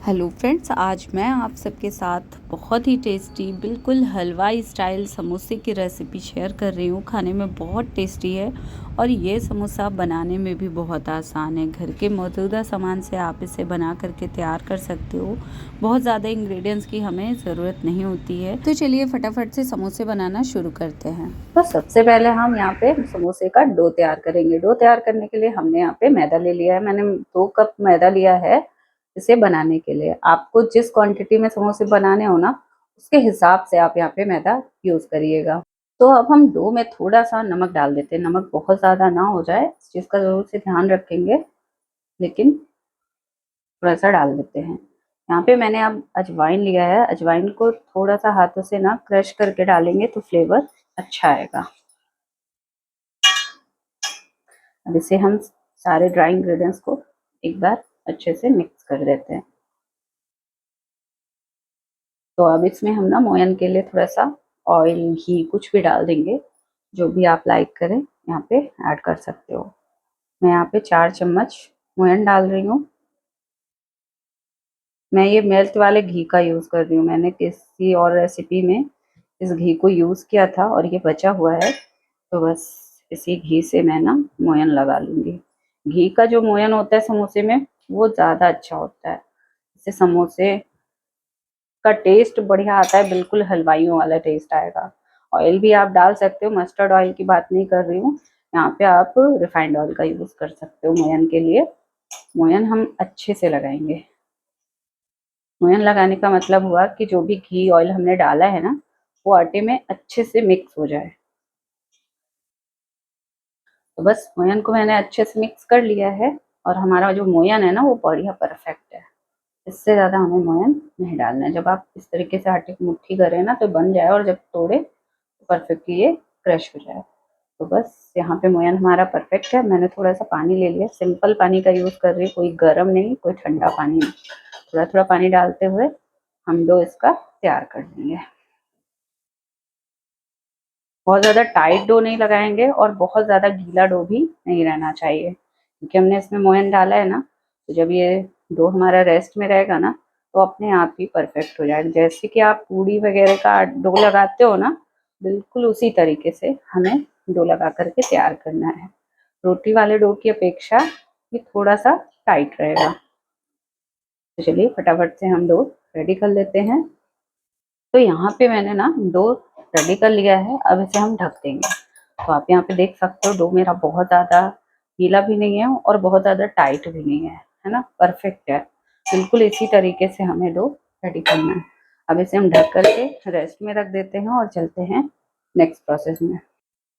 Hello friends, आज मैं आप सबके साथ बहुत ही टेस्टी बिल्कुल हलवाई स्टाइल समोसे की रेसिपी शेयर कर रही हूँ। खाने में बहुत टेस्टी है और ये समोसा बनाने में भी बहुत आसान है। घर के मौजूदा सामान से आप इसे बना करके तैयार कर सकते हो। बहुत ज़्यादा इंग्रेडिएंट्स की हमें ज़रूरत नहीं होती है। तो चलिए फटाफट से समोसे बनाना शुरू करते हैं। तो सबसे पहले हम यहाँ पे समोसे का डो तैयार करेंगे। डो तैयार करने के लिए हमने यहाँ पे मैदा ले लिया है। मैंने 2 कप मैदा लिया है इसे बनाने के लिए। आपको जिस क्वांटिटी में समोसे बनाने हो ना, उसके हिसाब से आप यहाँ पे मैदा यूज़ करिएगा। तो अब हम डो में थोड़ा-सा नमक डाल देते हैं। नमक बहुत ज़्यादा ना हो जाए, इस चीज़ का ज़रूर से ध्यान रखेंगे, लेकिन थोड़ा-सा डाल देते हैं। यहाँ पे मैंने अब अजवाइन लिया है। अजवाइन को थोड़ा-सा हाथों से ना क्रश करके डालेंगे तो फ्लेवर अच्छा आएगा। अब इसे हम सारे ड्राई इंग्रेडिएंट्स को एक बार अच्छे से मिक्स कर देते हैं। तो अब इसमें हम ना मोयन के लिए थोड़ा सा ऑयल, घी कुछ भी डाल देंगे, जो भी आप लाइक करें यहाँ पे ऐड कर सकते हो। मैं यहाँ पे 4 चम्मच मोयन डाल रही हूँ। मैं ये मेल्ट वाले घी का यूज़ कर रही हूँ। मैंने किसी और रेसिपी में इस घी को यूज़ किया था और ये बचा हुआ है, तो बस इसी घी से मैं ना मोयन लगा लूँगी। घी का जो मोयन होता है समोसे में, वो ज़्यादा अच्छा होता है। इससे समोसे का टेस्ट बढ़िया आता है, बिल्कुल हलवाइयों वाला टेस्ट आएगा। ऑयल भी आप डाल सकते हो, मस्टर्ड ऑयल की बात नहीं कर रही हूँ। यहाँ पे आप रिफाइंड ऑयल का यूज़ कर सकते हो मोयन के लिए। मोयन हम अच्छे से लगाएंगे। मोयन लगाने का मतलब हुआ कि जो भी घी ऑयल हमने डाला है ना, वो आटे में अच्छे से मिक्स हो जाए। तो बस मोयन को मैंने अच्छे से मिक्स कर लिया है और हमारा जो मोयन है ना, वो बढ़िया परफेक्ट है। इससे ज़्यादा हमें मोयन नहीं डालना है। जब आप इस तरीके से आटे की मुट्ठी करें ना, तो बन जाए और जब तोड़े तो परफेक्टली ये क्रश हो जाए। तो बस यहाँ पे मोयन हमारा परफेक्ट है। मैंने थोड़ा सा पानी ले लिया, सिंपल पानी का यूज़ कर रही हूँ, कोई गर्म नहीं, कोई ठंडा पानी नहीं। थोड़ा थोड़ा पानी डालते हुए हम डो इसका तैयार कर लेंगे। बहुत ज़्यादा टाइट डो नहीं लगाएंगे और बहुत ज़्यादा गीला डो भी नहीं रहना चाहिए, क्योंकि हमने इसमें मोयन डाला है ना। तो जब ये डो हमारा रेस्ट में रहेगा ना, तो अपने आप ही परफेक्ट हो जाएगा। जैसे कि आप पूड़ी वगैरह का डो लगाते हो ना, बिल्कुल उसी तरीके से हमें डो लगा करके तैयार करना है। रोटी वाले डो की अपेक्षा ये थोड़ा सा टाइट रहेगा। तो चलिए फटाफट से हम डो रेडी कर लेते हैं। तो यहाँ पे मैंने ना डो रेडी कर लिया है। अब इसे हम ढक देंगे। तो आप यहाँ पे देख सकते हो, डो मेरा बहुत ज़्यादा गीला भी नहीं है और बहुत ज़्यादा टाइट भी नहीं है ना, परफेक्ट है। बिल्कुल इसी तरीके से हमें डो रेडी करना है। अब इसे हम ढक करके रेस्ट में रख देते हैं और चलते हैं नेक्स्ट प्रोसेस में।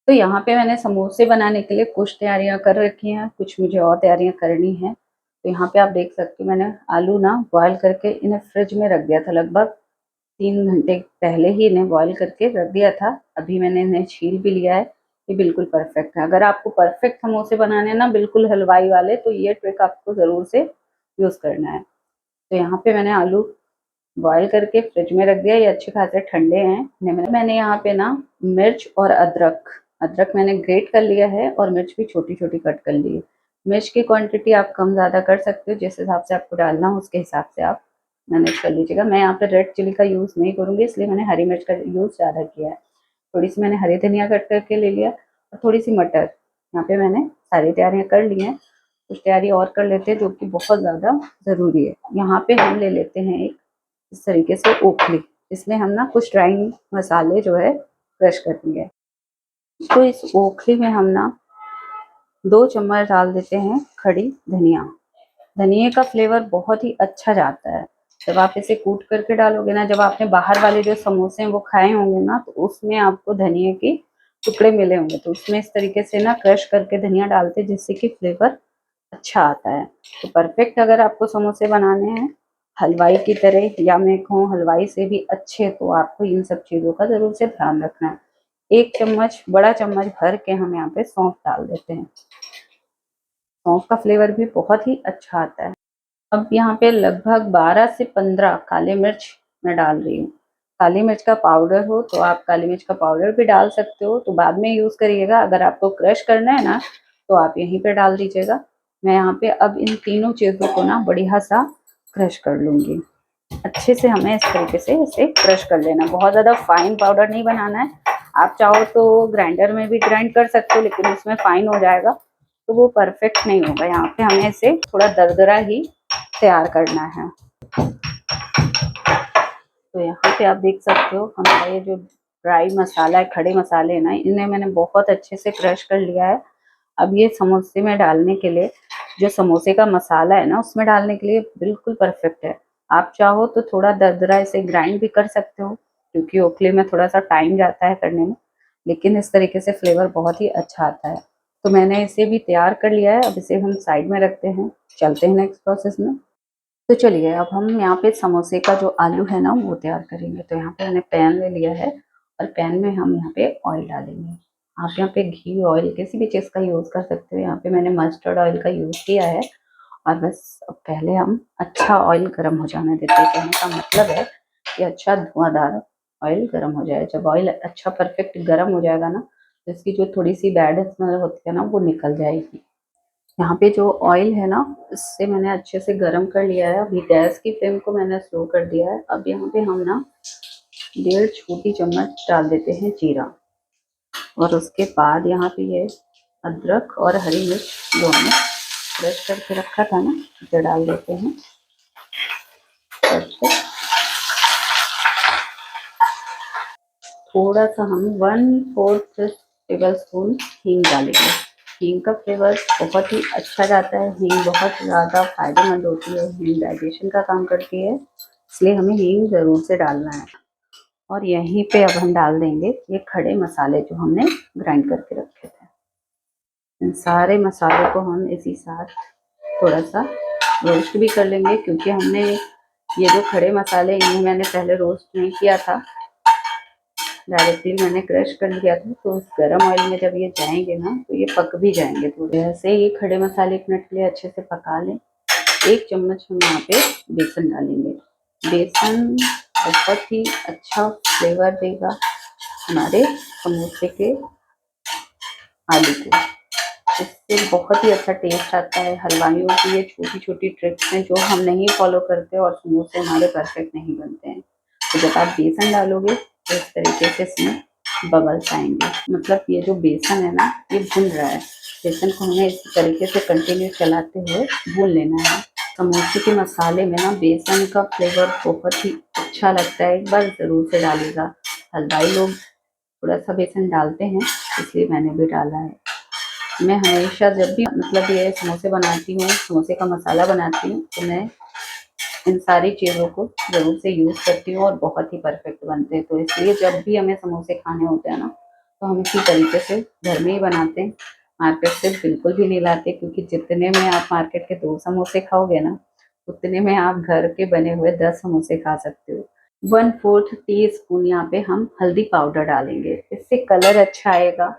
तो यहाँ पे मैंने समोसे बनाने के लिए कुछ तैयारियां कर रखी हैं, कुछ मुझे और तैयारियां करनी है। तो यहाँ पे आप देख सकते हो, मैंने आलू ना बॉयल करके इन्हें फ्रिज में रख दिया था। लगभग 3 घंटे पहले ही इन्हें बॉयल करके रख दिया था। अभी मैंने इन्हें छील भी लिया है। ये बिल्कुल परफेक्ट है। अगर आपको परफेक्ट समोसे बनाने हैं ना, बिल्कुल हलवाई वाले, तो ये ट्रिक आपको ज़रूर से यूज़ करना है। तो यहाँ पे मैंने आलू बॉयल करके फ्रिज में रख दिया। ये अच्छे खासे ठंडे हैं। मैंने यहाँ पे ना मिर्च और अदरक अदरक मैंने ग्रेट कर लिया है और मिर्च भी छोटी छोटी कट कर ली है। मिर्च की क्वांटिटी आप कम ज़्यादा कर सकते हो, जिस हिसाब से आपको डालना हो उसके हिसाब से आप मैनेज कर लीजिएगा। मैं यहाँ पे रेड चिली का यूज़ नहीं करूँगी, इसलिए मैंने हरी मिर्च का यूज़ ज़्यादा किया है। थोड़ी सी मैंने हरी धनिया कट करके ले लिया और थोड़ी सी मटर। यहाँ पे मैंने सारी तैयारियाँ कर ली हैं। कुछ तैयारी और कर लेते हैं जो कि बहुत ज़्यादा ज़रूरी है। यहाँ पे हम ले लेते हैं एक इस तरीके से ओखली। इसमें हम ना कुछ ड्राई मसाले जो है क्रश करेंगे। तो इस ओखली में हम ना 2 चम्मच डाल देते हैं खड़ी धनिया। धनिये का फ्लेवर बहुत ही अच्छा जाता है जब आप इसे कूट करके डालोगे ना। जब आपने बाहर वाले जो समोसे हैं वो खाए होंगे ना, तो उसमें आपको धनिये के टुकड़े मिले होंगे। तो उसमें इस तरीके से ना क्रश करके धनिया डालते हैं, जिससे कि फ्लेवर अच्छा आता है। तो परफेक्ट अगर आपको समोसे बनाने हैं हलवाई की तरह, या मैं कहूँ हलवाई से भी अच्छे, तो आपको इन सब चीज़ों का ज़रूर से ध्यान रखना है। 1 चम्मच, बड़ा चम्मच भर के हम यहाँ पे सौंफ डाल देते हैं। सौंफ का फ्लेवर भी बहुत ही अच्छा आता है। अब यहाँ पे लगभग 12 से 15 काली मिर्च मैं डाल रही हूँ। काली मिर्च का पाउडर हो तो आप काली मिर्च का पाउडर भी डाल सकते हो, तो बाद में यूज़ करिएगा। अगर आपको क्रश करना है ना, तो आप यहीं पे डाल दीजिएगा। मैं यहाँ पे अब इन तीनों चीज़ों को ना बढ़िया सा क्रश कर लूँगी। अच्छे से हमें इस तरीके से इसे क्रश कर लेना, बहुत ज़्यादा फाइन पाउडर नहीं बनाना है। आप चाहो तो ग्राइंडर में भी ग्राइंड कर सकते हो, लेकिन उसमें फाइन हो जाएगा तो वो परफेक्ट नहीं होगा। यहाँ पे हमें इसे थोड़ा दरदरा ही तैयार करना है। तो यहाँ पे आप देख सकते हो हमारा ये जो ड्राई मसाला है, खड़े मसाले है ना, इन्हें मैंने बहुत अच्छे से क्रश कर लिया है। अब ये समोसे में डालने के लिए, जो समोसे का मसाला है ना, उसमें डालने के लिए बिल्कुल परफेक्ट है। आप चाहो तो थोड़ा दरदरा इसे ग्राइंड भी कर सकते हो, क्योंकि ओखली में थोड़ा सा टाइम जाता है करने में, लेकिन इस तरीके से फ्लेवर बहुत ही अच्छा आता है। तो मैंने इसे भी तैयार कर लिया है। अब इसे हम साइड में रखते हैं, चलते हैं नेक्स्ट प्रोसेस में। तो चलिए, अब हम यहाँ पे समोसे का जो आलू है ना वो तैयार करेंगे। तो यहाँ पे मैंने पैन ले लिया है और पैन में हम यहाँ पे ऑयल डालेंगे। आप यहाँ पे घी, ऑयल किसी भी चीज़ का यूज़ कर सकते हो। यहाँ पे मैंने मस्टर्ड ऑयल का यूज़ किया है। और बस अब पहले हम अच्छा ऑयल गर्म हो जाने देते हैं। कहने का मतलब है कि अच्छा धुआंधार ऑयल गर्म हो जाए। जब ऑयल अच्छा परफेक्ट गर्म हो जाएगा ना, तो इसकी जो थोड़ी सी बैड स्मेल होती है ना, वो निकल जाएगी। यहाँ पे जो ऑयल है ना, इससे मैंने अच्छे से गरम कर लिया है। अभी गैस की फ्लेम को मैंने स्लो कर दिया है। अब यहाँ पे हम ना 1.5 छोटी चम्मच डाल देते हैं जीरा, और उसके बाद यहाँ पे ये अदरक और हरी मिर्च दोनों क्रश करके रखा था ना, इसे डाल देते हैं। थोड़ा सा हम 1/4 टेबल स्पून हींग डालेंगे। हींग का फ्लेवर बहुत ही अच्छा जाता है। हींग बहुत ज़्यादा फायदेमंद होती है, हींग डाइजेशन का काम करती है, इसलिए हमें हींग ज़रूर से डालना है। और यहीं पे अब हम डाल देंगे ये खड़े मसाले जो हमने ग्राइंड करके रखे थे। इन सारे मसालों को हम इसी साथ थोड़ा सा रोस्ट भी कर लेंगे, क्योंकि हमने ये जो खड़े मसाले, इन्हें मैंने पहले रोस्ट नहीं किया था, डायरेक्टली मैंने क्रश कर लिया था। तो उस गरम ऑयल में जब ये जाएंगे ना, तो ये पक भी जाएंगे थोड़े। ऐसे ये खड़े मसाले 1 मिनट के लिए अच्छे से पका लें। 1 चम्मच हम यहाँ पे बेसन डालेंगे। बेसन बहुत ही अच्छा फ्लेवर देगा हमारे समोसे के आलू को। इससे बहुत ही अच्छा टेस्ट आता है। हलवाइयों की ये छोटी छोटी ट्रिक्स हैं जो हम नहीं फॉलो करते और समोसे हमारे परफेक्ट नहीं बनते हैं। तो जब आप बेसन डालोगे तो इस तरीके से इसमें बबल्स आएंगे, मतलब ये जो बेसन है ना, ये भुन रहा है। बेसन को हमें इस तरीके से कंटिन्यू चलाते हुए भून लेना है। समोसे के मसाले में ना बेसन का फ्लेवर बहुत ही अच्छा लगता है, एक बार ज़रूर से डालिएगा। हलवाई लोग थोड़ा सा बेसन डालते हैं, इसलिए मैंने भी डाला है। मैं हमेशा जब भी मतलब ये समोसे बनाती हूँ, समोसे का मसाला बनाती हूँ, तो मैं इन सारी चीज़ों को ज़रूर से यूज़ करती हूँ और बहुत ही परफेक्ट बनते हैं। तो इसलिए जब भी हमें समोसे खाने होते हैं ना, तो हम इसी तरीके से घर में ही बनाते हैं। मार्केट से बिल्कुल भी नहीं लाते, क्योंकि जितने में आप मार्केट के 2 समोसे खाओगे ना, उतने में आप घर के बने हुए 10 समोसे खा सकते हो। 1/4 टीस्पून यहाँ पे हम हल्दी पाउडर डालेंगे, इससे कलर अच्छा आएगा।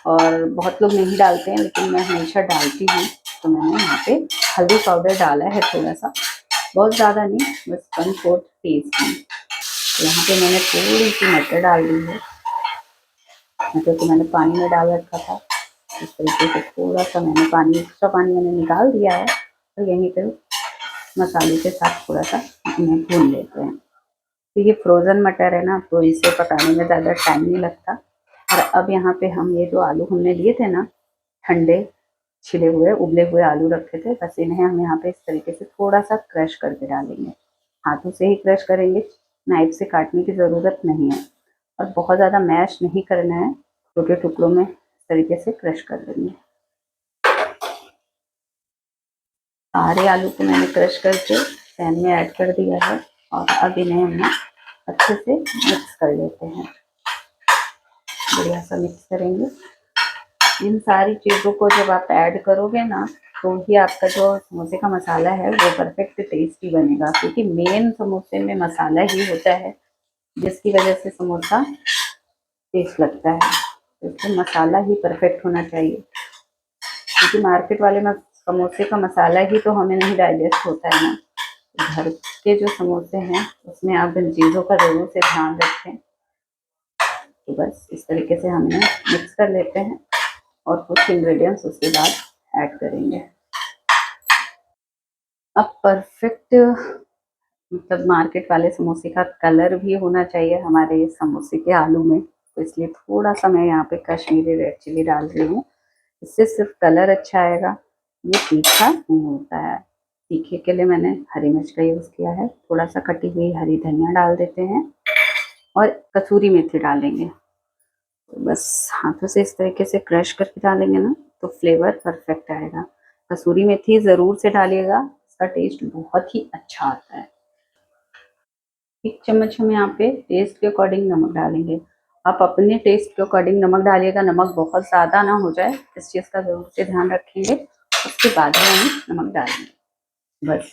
और बहुत लोग नहीं डालते हैं, लेकिन मैं हमेशा डालती हूँ। तो मैंने यहाँ पे हल्दी पाउडर डाला है थोड़ा सा, बहुत ज़्यादा नहीं, बस 1/4 टीस्पून। तो यहाँ पे मैंने थोड़ी सी मटर डाल दी है। मटर को मैंने पानी में डाल रखा था। इस तरीके से थोड़ा सा मैंने पानी, एक्स्ट्रा पानी मैंने निकाल दिया है। तो यहीं पे मसाले के साथ थोड़ा सा इन्हें भून लेते हैं। तो ये फ्रोज़न मटर है ना, तो इसे पकाने में ज़्यादा टाइम नहीं लगता। और अब यहाँ पे हम ये जो आलू हमने लिए थे ना, ठंडे छिले हुए उबले हुए आलू रखे थे, बस इन्हें हम यहाँ पे इस तरीके से थोड़ा सा क्रश करके डालेंगे। हाथों से ही क्रश करेंगे, नाइफ से काटने की ज़रूरत नहीं है। और बहुत ज़्यादा मैश नहीं करना है, छोटे टुकड़ों में इस तरीके से क्रश कर देंगे। सारे आलू को मैंने क्रश करके पैन में ऐड कर दिया है, और अब इन्हें हम अच्छे से मिक्स कर लेते हैं। बढ़िया सा मिक्स करेंगे। इन सारी चीज़ों को जब आप ऐड करोगे ना, तो ही आपका जो समोसे का मसाला है वो परफेक्ट टेस्टी बनेगा, क्योंकि मेन समोसे में मसाला ही होता है, जिसकी वजह से समोसा टेस्ट लगता है। तो इसमें मसाला ही परफेक्ट होना चाहिए, क्योंकि मार्केट वाले समोसे का मसाला ही तो हमें नहीं डाइजेस्ट होता है ना। घर के जो समोसे हैं उसमें आप इन चीज़ों का ज़रूर से ध्यान रखें। तो बस इस तरीके से हम मिक्स कर लेते हैं, और कुछ इंग्रेडिएंट्स उसके बाद ऐड करेंगे। अब परफेक्ट मतलब मार्केट वाले समोसे का कलर भी होना चाहिए हमारे समोसे के आलू में, तो इसलिए थोड़ा सा मैं यहाँ पे कश्मीरी रेड चिली डाल रही हूँ। इससे सिर्फ कलर अच्छा आएगा, ये तीखा नहीं होता है। तीखे के लिए मैंने हरी मिर्च का यूज़ किया है, थोड़ा सा कटी हुई हरी धनिया डाल देते हैं और कसूरी मेथी डालेंगे। तो बस हाथों से इस तरीके से क्रश करके डालेंगे ना तो फ्लेवर परफेक्ट आएगा। कसूरी मेथी ज़रूर से डालिएगा, इसका टेस्ट बहुत ही अच्छा आता है। 1 चम्मच हम यहाँ पे टेस्ट के अकॉर्डिंग नमक डालेंगे। आप अपने टेस्ट के अकॉर्डिंग नमक डालिएगा, नमक बहुत ज़्यादा ना हो जाए, इस चीज़ का ज़रूर से ध्यान रखेंगे। उसके बाद ही हम नमक डालेंगे। बस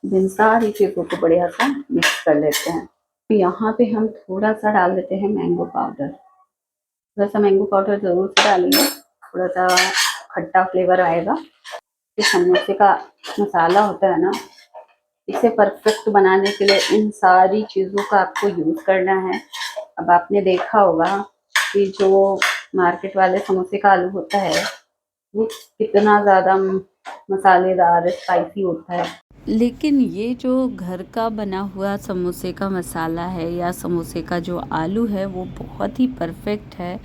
इन सारी चीज़ों को बढ़िया सा मिक्स कर लेते हैं। तो यहाँ पे हम थोड़ा सा डाल देते हैं मैंगो पाउडर। थोड़ा सा मैंगो पाउडर ज़रूर से डालेंगे, थोड़ा सा खट्टा फ्लेवर आएगा। जो समोसे का मसाला होता है ना, इसे परफेक्ट बनाने के लिए इन सारी चीज़ों का आपको यूज़ करना है। अब आपने देखा होगा कि जो मार्केट वाले समोसे का आलू होता है वो कितना ज़्यादा मसालेदार स्पाइसी होता है। लेकिन ये जो घर का बना हुआ समोसे का मसाला है या समोसे का जो आलू है वो बहुत ही परफेक्ट है।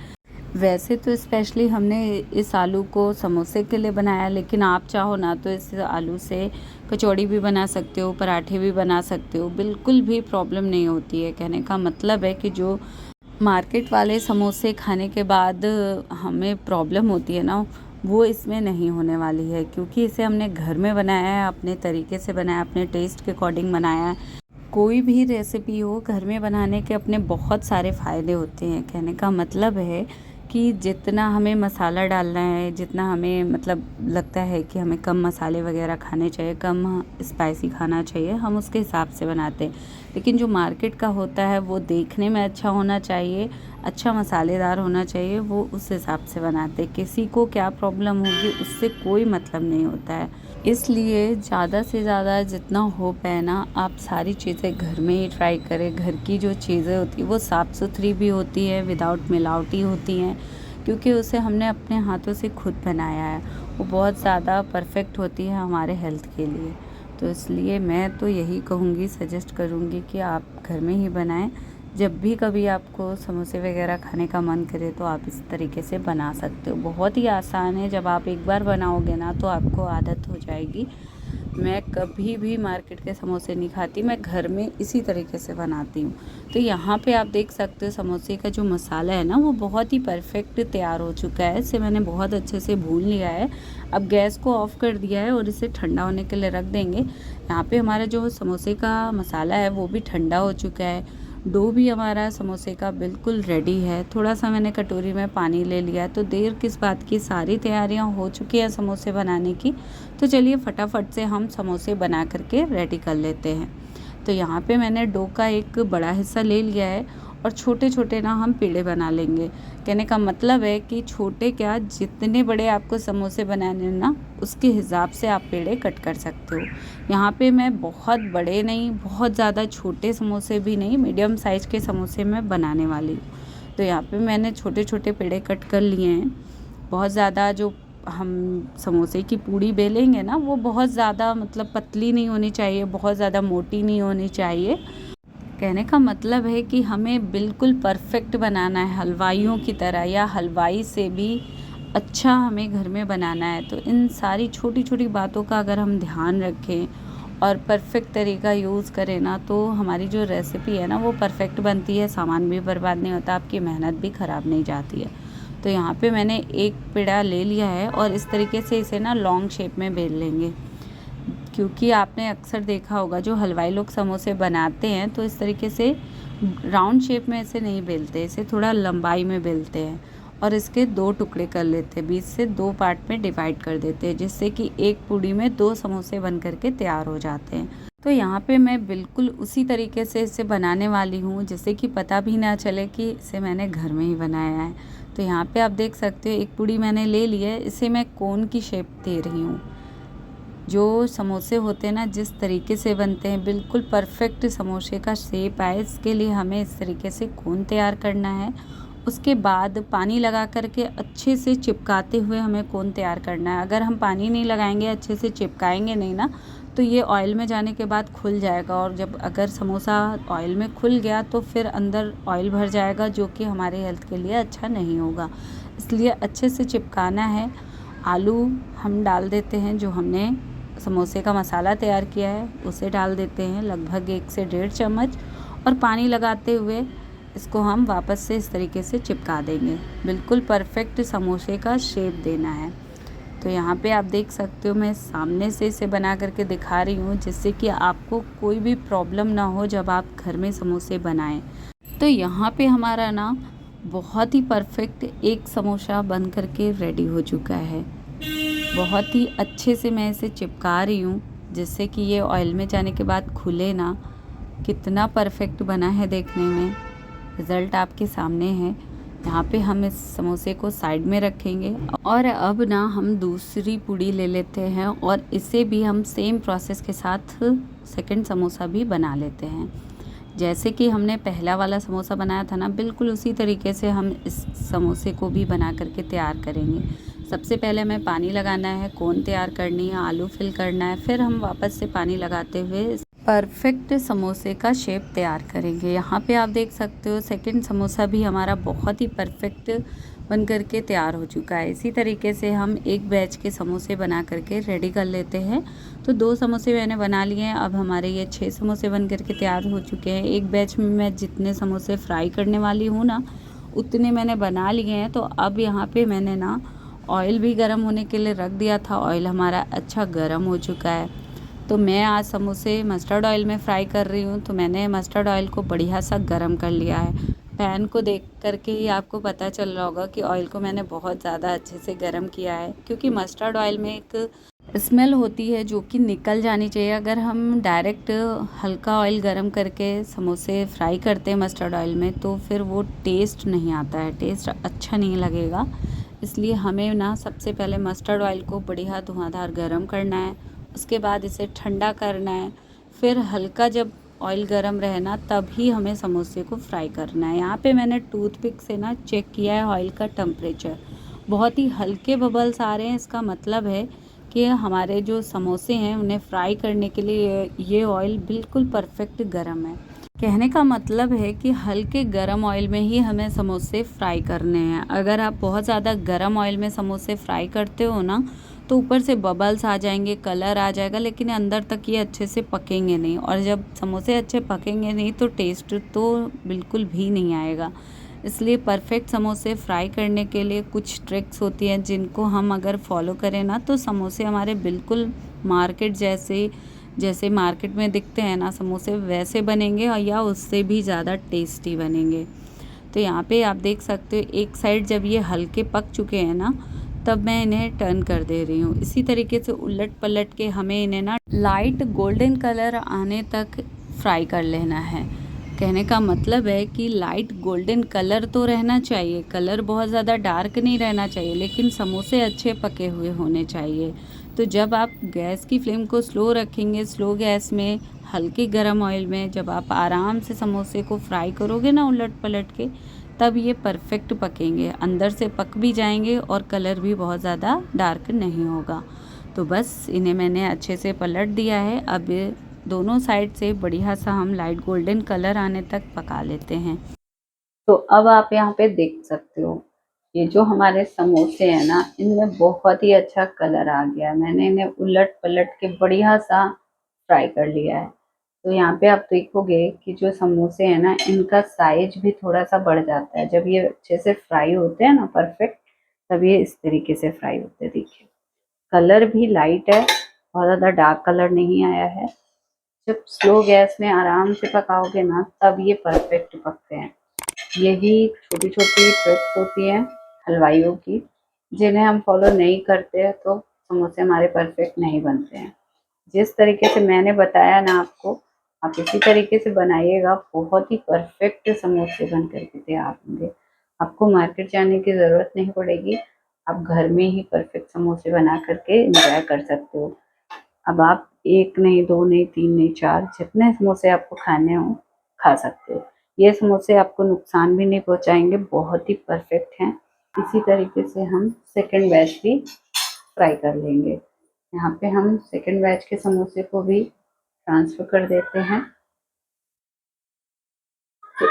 वैसे तो स्पेशली हमने इस आलू को समोसे के लिए बनाया, लेकिन आप चाहो ना तो इस आलू से कचौड़ी भी बना सकते हो, पराठे भी बना सकते हो, बिल्कुल भी प्रॉब्लम नहीं होती है। कहने का मतलब है कि जो मार्केट वाले समोसे खाने के बाद हमें प्रॉब्लम होती है ना, वो इसमें नहीं होने वाली है, क्योंकि इसे हमने घर में बनाया है, अपने तरीके से बनाया, अपने टेस्ट के अकॉर्डिंग बनाया है। कोई भी रेसिपी हो घर में बनाने के अपने बहुत सारे फ़ायदे होते हैं। कहने का मतलब है कि जितना हमें मसाला डालना है, जितना हमें मतलब लगता है कि हमें कम मसाले वगैरह खाने चाहिए, कम स्पाइसी खाना चाहिए, हम उसके हिसाब से बनाते हैं। लेकिन जो मार्केट का होता है वो देखने में अच्छा होना चाहिए, अच्छा मसालेदार होना चाहिए, वो उस हिसाब से बनाते हैं। किसी को क्या प्रॉब्लम होगी उससे कोई मतलब नहीं होता है। इसलिए ज़्यादा से ज़्यादा जितना हो पाए ना, आप सारी चीज़ें घर में ही ट्राई करें। घर की जो चीज़ें होती हैं वो साफ़ सुथरी भी होती है, विदाउट मिलावटी होती हैं, क्योंकि उसे हमने अपने हाथों से खुद बनाया है। वो बहुत ज़्यादा परफेक्ट होती है हमारे हेल्थ के लिए। तो इसलिए मैं तो यही कहूँगी, सजेस्ट करूँगी कि आप घर में ही बनाएं। जब भी कभी आपको समोसे वगैरह खाने का मन करे तो आप इस तरीके से बना सकते हो। बहुत ही आसान है, जब आप एक बार बनाओगे ना तो आपको आदत हो जाएगी। मैं कभी भी मार्केट के समोसे नहीं खाती, मैं घर में इसी तरीके से बनाती हूँ। तो यहाँ पे आप देख सकते हो समोसे का जो मसाला है ना वो बहुत ही परफेक्ट तैयार हो चुका है। इसे मैंने बहुत अच्छे से भून लिया है। अब गैस को ऑफ़ कर दिया है और इसे ठंडा होने के लिए रख देंगे। यहाँ पे हमारा जो समोसे का मसाला है वो भी ठंडा हो चुका है। डो भी हमारा समोसे का बिल्कुल रेडी है। थोड़ा सा मैंने कटोरी में पानी ले लिया है। तो देर किस बात की, सारी तैयारियां हो चुकी हैं समोसे बनाने की। तो चलिए फटाफट से हम समोसे बना करके रेडी कर लेते हैं। तो यहाँ पे मैंने डो का एक बड़ा हिस्सा ले लिया है और छोटे छोटे ना हम पेड़े बना लेंगे। कहने का मतलब है कि छोटे क्या, जितने बड़े आपको समोसे बनाने हैं ना उसके हिसाब से आप पेड़े कट कर सकते हो। यहाँ पे मैं बहुत बड़े नहीं, बहुत ज़्यादा छोटे समोसे भी नहीं, मीडियम साइज़ के समोसे मैं बनाने वाली हूँ। तो यहाँ पे मैंने छोटे छोटे पेड़े कट कर लिए हैं। बहुत ज़्यादा जो हम समोसे की पूड़ी बेलेंगे ना वो बहुत ज़्यादा मतलब पतली नहीं होनी चाहिए, बहुत ज़्यादा मोटी नहीं होनी चाहिए। कहने का मतलब है कि हमें बिल्कुल परफेक्ट बनाना है, हलवाइयों की तरह, या हलवाई से भी अच्छा हमें घर में बनाना है। तो इन सारी छोटी छोटी बातों का अगर हम ध्यान रखें और परफेक्ट तरीका यूज़ करें ना तो हमारी जो रेसिपी है ना वो परफेक्ट बनती है, सामान भी बर्बाद नहीं होता, आपकी मेहनत भी ख़राब नहीं जाती है। तो यहाँ पे मैंने एक पेड़ा ले लिया है और इस तरीके से इसे ना लॉन्ग शेप में बेल लेंगे, क्योंकि आपने अक्सर देखा होगा जो हलवाई लोग समोसे बनाते हैं तो इस तरीके से राउंड शेप में इसे नहीं बेलते, इसे थोड़ा लंबाई में बेलते हैं और इसके 2 टुकड़े कर लेते हैं, बीच से 2 पार्ट में डिवाइड कर देते हैं, जिससे कि एक पूड़ी में 2 समोसे बन करके तैयार हो जाते हैं। तो यहाँ पे मैं बिल्कुल उसी तरीके से इसे बनाने वाली हूँ, जिससे कि पता भी ना चले कि इसे मैंने घर में ही बनाया है। तो यहाँ पे आप देख सकते हो एक पूड़ी मैंने ले ली है, इसे मैं कोन की शेप दे रही हूँ। जो समोसे होते हैं ना जिस तरीके से बनते हैं, बिल्कुल परफेक्ट समोसे का शेप आए, इसके लिए हमें इस तरीके से कोन तैयार करना है। उसके बाद पानी लगा करके अच्छे से चिपकाते हुए हमें कोन तैयार करना है। अगर हम पानी नहीं लगाएंगे, अच्छे से चिपकाएंगे नहीं ना, तो ये ऑयल में जाने के बाद खुल जाएगा, और जब अगर समोसा ऑयल में खुल गया तो फिर अंदर ऑयल भर जाएगा, जो कि हमारे हेल्थ के लिए अच्छा नहीं होगा। इसलिए अच्छे से चिपकाना है। आलू हम डाल देते हैं, जो हमने समोसे का मसाला तैयार किया है उसे डाल देते हैं, लगभग 1 से 1.5 चम्मच, और पानी लगाते हुए इसको हम वापस से इस तरीके से चिपका देंगे। बिल्कुल परफेक्ट समोसे का शेप देना है। तो यहाँ पे आप देख सकते हो, मैं सामने से इसे बना करके दिखा रही हूँ, जिससे कि आपको कोई भी प्रॉब्लम ना हो जब आप घर में समोसे बनाएं। तो यहाँ पे हमारा ना बहुत ही परफेक्ट एक समोसा बन करके रेडी हो चुका है। बहुत ही अच्छे से मैं इसे चिपका रही हूँ, जिससे कि ये ऑयल में जाने के बाद खुले ना। कितना परफेक्ट बना है देखने में, रिज़ल्ट आपके सामने है। यहाँ पे हम इस समोसे को साइड में रखेंगे, और अब ना हम दूसरी पूड़ी ले लेते हैं, और इसे भी हम सेम प्रोसेस के साथ सेकंड समोसा भी बना लेते हैं। जैसे कि हमने पहला वाला समोसा बनाया था ना, बिल्कुल उसी तरीके से हम इस समोसे को भी बना करके तैयार करेंगे। सबसे पहले हमें पानी लगाना है, कोन तैयार करनी है, आलू फिल करना है, फिर हम वापस से पानी लगाते हुए परफेक्ट समोसे का शेप तैयार करेंगे। यहाँ पे आप देख सकते हो सेकंड समोसा भी हमारा बहुत ही परफेक्ट बन करके तैयार हो चुका है। इसी तरीके से हम एक बैच के समोसे बना करके रेडी कर लेते हैं। तो 2 समोसे मैंने बना लिए हैं, अब हमारे ये 6 समोसे बन करके तैयार हो चुके हैं। एक बैच में मैं जितने समोसे फ्राई करने वाली हूँ ना, उतने मैंने बना लिए हैं। तो अब यहाँ पे मैंने ना ऑयल भी गर्म होने के लिए रख दिया था। ऑयल हमारा अच्छा गर्म हो चुका है। तो मैं आज समोसे मस्टर्ड ऑयल में फ्राई कर रही हूँ। तो मैंने मस्टर्ड ऑयल को बढ़िया सा गर्म कर लिया है। पैन को देख करके ही आपको पता चल रहा होगा कि ऑयल को मैंने बहुत ज़्यादा अच्छे से गर्म किया है, क्योंकि मस्टर्ड ऑयल में एक स्मेल होती है जो कि निकल जानी चाहिए। अगर हम डायरेक्ट हल्का ऑयल गर्म करके समोसे फ्राई करते हैं मस्टर्ड ऑयल में, तो फिर वो टेस्ट नहीं आता है, टेस्ट अच्छा नहीं लगेगा। इसलिए हमें ना सबसे पहले मस्टर्ड ऑयल को बढ़िया धुआंधार गर्म करना है, उसके बाद इसे ठंडा करना है, फिर हल्का जब ऑयल गरम रहे ना, तभी हमें समोसे को फ्राई करना है। यहाँ पे मैंने टूथपिक से ना चेक किया है ऑयल का टेम्परेचर, बहुत ही हल्के बबल्स आ रहे हैं। इसका मतलब है कि हमारे जो समोसे हैं उन्हें फ्राई करने के लिए ये ऑयल बिल्कुल परफेक्ट गरम है। कहने का मतलब है कि हल्के गरम ऑयल में ही हमें समोसे फ्राई करने हैं। अगर आप बहुत ज़्यादा गरम ऑयल में समोसे फ्राई करते हो ना, तो ऊपर से बबल्स आ जाएंगे, कलर आ जाएगा, लेकिन अंदर तक ये अच्छे से पकेंगे नहीं, और जब समोसे अच्छे पकेंगे नहीं तो टेस्ट तो बिल्कुल भी नहीं आएगा। इसलिए परफेक्ट समोसे फ्राई करने के लिए कुछ ट्रिक्स होती हैं, जिनको हम अगर फॉलो करें ना, तो समोसे हमारे बिल्कुल मार्केट जैसे मार्केट में दिखते हैं ना समोसे, वैसे बनेंगे, और या उससे भी ज़्यादा टेस्टी बनेंगे। तो यहाँ पे आप देख सकते हो एक साइड जब ये हल्के पक चुके हैं ना, तब मैं इन्हें टर्न कर दे रही हूँ। इसी तरीके से उलट पलट के हमें इन्हें ना लाइट गोल्डन कलर आने तक फ्राई कर लेना है। कहने का मतलब है कि लाइट गोल्डन कलर तो रहना चाहिए, कलर बहुत ज़्यादा डार्क नहीं रहना चाहिए, लेकिन समोसे अच्छे पके हुए होने चाहिए। तो जब आप गैस की फ्लेम को स्लो रखेंगे, स्लो गैस में हल्के गरम ऑयल में जब आप आराम से समोसे को फ्राई करोगे ना उलट पलट के, तब ये परफेक्ट पकेंगे, अंदर से पक भी जाएंगे और कलर भी बहुत ज़्यादा डार्क नहीं होगा। तो बस इन्हें मैंने अच्छे से पलट दिया है। अब दोनों साइड से बढ़िया सा हम लाइट गोल्डन कलर आने तक पका लेते हैं। तो अब आप यहाँ पे देख सकते हो, ये जो हमारे समोसे हैं ना, इनमें बहुत ही अच्छा कलर आ गया है। मैंने इन्हें उलट पलट के बढ़िया सा फ्राई कर लिया है। तो यहाँ पे आप देखोगे कि जो समोसे हैं ना, इनका साइज भी थोड़ा सा बढ़ जाता है जब ये अच्छे से फ्राई होते हैं ना परफेक्ट, तब ये इस तरीके से फ्राई होते हैं। देखिए कलर भी लाइट है, बहुत ज़्यादा डार्क कलर नहीं आया है। जब स्लो गैस में आराम से पकाओगे ना, तब ये परफेक्ट पकते हैं। यही छोटी छोटी ट्रिक्स होती हैं हलवाइयों की, जिन्हें हम फॉलो नहीं करते हैं तो समोसे हमारे परफेक्ट नहीं बनते हैं। जिस तरीके से मैंने बताया ना आपको, आप इसी तरीके से बनाइएगा, बहुत ही परफेक्ट समोसे बन करके तैयार होंगे। आपको मार्केट जाने की ज़रूरत नहीं पड़ेगी, आप घर में ही परफेक्ट समोसे बना करके एंजॉय कर सकते हो। अब आप 1 नहीं, 2 नहीं, 3 नहीं, 4 जितने समोसे आपको खाने हो खा सकते हो। ये समोसे आपको नुकसान भी नहीं पहुंचाएंगे, बहुत ही परफेक्ट हैं। इसी तरीके से हम सेकंड बैच भी फ्राई कर लेंगे। यहाँ पे हम सेकंड बैच के समोसे को भी ट्रांसफ़र कर देते हैं। तो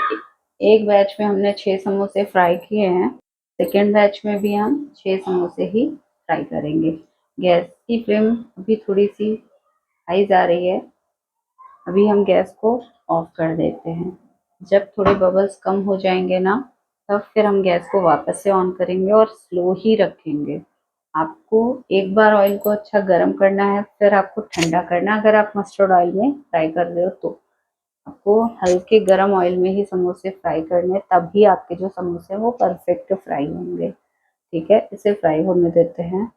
एक बैच में हमने 6 समोसे फ्राई किए हैं, सेकंड बैच में भी हम 6 समोसे ही फ्राई करेंगे। गैस की फ्लेम अभी थोड़ी-सी हाई जा रही है, अभी हम गैस को ऑफ कर देते हैं। जब थोड़े बबल्स कम हो जाएंगे ना, तब फिर हम गैस को वापस से ऑन करेंगे और स्लो ही रखेंगे। आपको एक बार ऑयल को अच्छा गर्म करना है, फिर आपको ठंडा करना है। अगर आप मस्टर्ड ऑयल में फ्राई कर रहे हो तो आपको हल्के गर्म ऑयल में ही समोसे फ्राई करने हैं, तभी आपके जो समोसे हैं वो परफेक्ट फ्राई होंगे। ठीक है, इसे फ्राई होने देते हैं।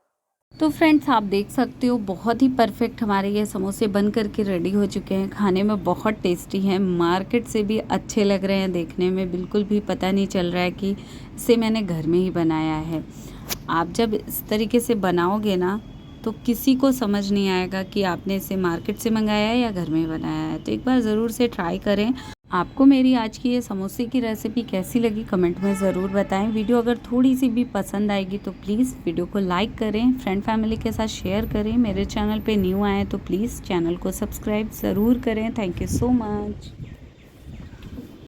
तो फ्रेंड्स आप देख सकते हो बहुत ही परफेक्ट हमारे ये समोसे बन करके रेडी हो चुके हैं। खाने में बहुत टेस्टी हैं, मार्केट से भी अच्छे लग रहे हैं देखने में, बिल्कुल भी पता नहीं चल रहा है कि इसे मैंने घर में ही बनाया है। आप जब इस तरीके से बनाओगे ना तो किसी को समझ नहीं आएगा कि आपने इसे मार्केट से मंगाया है या घर में बनाया है। तो एक बार ज़रूर से ट्राई करें। आपको मेरी आज की ये समोसे की रेसिपी कैसी लगी कमेंट में ज़रूर बताएं। वीडियो अगर थोड़ी सी भी पसंद आएगी तो प्लीज़ वीडियो को लाइक करें, फ्रेंड फैमिली के साथ शेयर करें। मेरे चैनल पे न्यू आए तो प्लीज़ चैनल को सब्सक्राइब ज़रूर करें। Thank you so much.